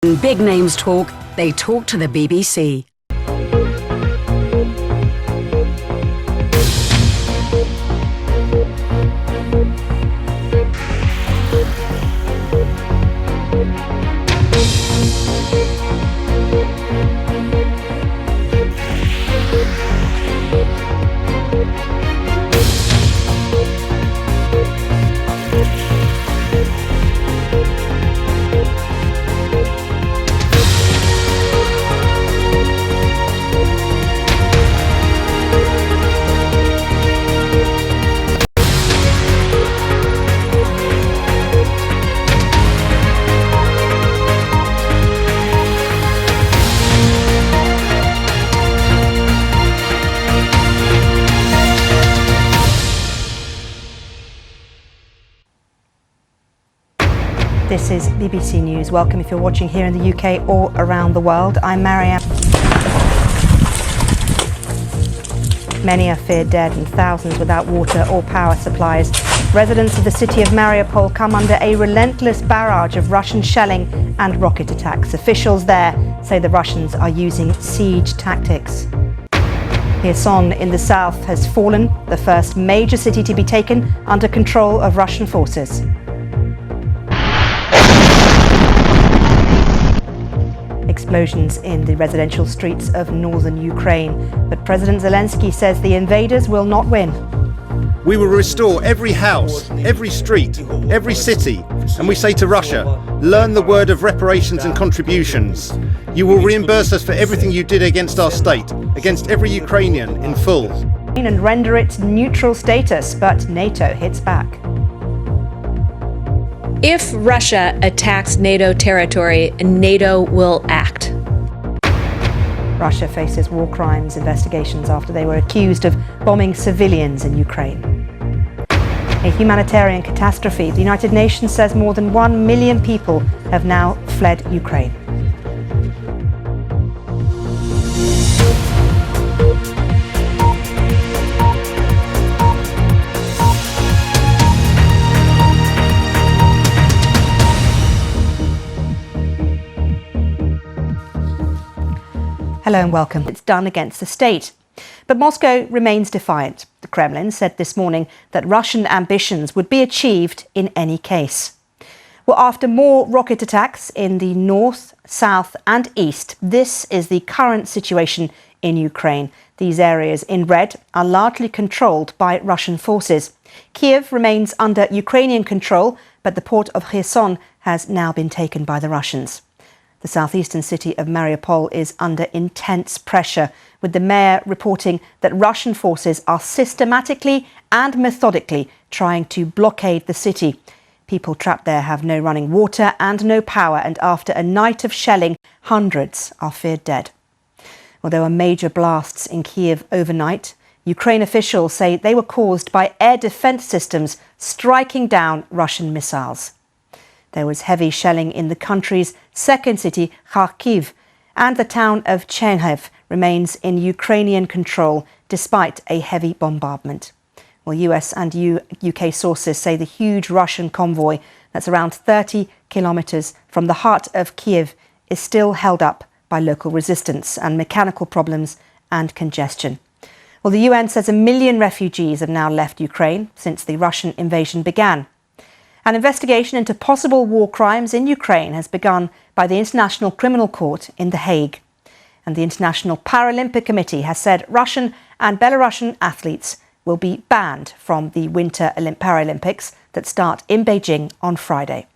When big names talk, they talk to the BBC. This is BBC News. Welcome if you're watching here in the UK or around the world. I'm Maryam. Many are feared dead and thousands without water or power supplies. Residents of the city of Mariupol come under a relentless barrage of Russian shelling and rocket attacks. Officials there say the Russians are using siege tactics. Kherson in the south has fallen, the first major city to be taken under control of Russian forces. Explosions in the residential streets of northern Ukraine, but President Zelensky says the invaders will not win. We will restore every house, every street, every city, and we say to Russia, learn the word of reparations and contributions. You will reimburse us for everything you did against our state, against every Ukrainian in full. And render it neutral status, but NATO hits back. If Russia attacks NATO territory, NATO will act. Russia faces war crimes investigations after they were accused of bombing civilians in Ukraine. A humanitarian catastrophe. The United Nations says more than 1 million people have now fled Ukraine. Hello and welcome. It's done against the state. But Moscow remains defiant. The Kremlin said this morning that Russian ambitions would be achieved in any case. Well, after more rocket attacks in the north, south and east, this is the current situation in Ukraine. These areas in red are largely controlled by Russian forces. Kiev remains under Ukrainian control, but the port of Kherson has now been taken by the Russians. The southeastern city of Mariupol is under intense pressure, with the mayor reporting that Russian forces are systematically and methodically trying to blockade the city. People trapped there have no running water and no power, and after a night of shelling, hundreds are feared dead. Well, there were major blasts in Kiev overnight. Ukraine officials say they were caused by air defense systems striking down Russian missiles. There was heavy shelling in the country's second city, Kharkiv, and the town of Chernihiv remains in Ukrainian control despite a heavy bombardment. Well, US and UK sources say the huge Russian convoy that's around 30 kilometres from the heart of Kiev is still held up by local resistance and mechanical problems and congestion. Well, the UN says 1 million refugees have now left Ukraine since the Russian invasion began. An investigation into possible war crimes in Ukraine has begun by the International Criminal Court in The Hague. And the International Paralympic Committee has said Russian and Belarusian athletes will be banned from the Winter Paralympics that start in Beijing on Friday.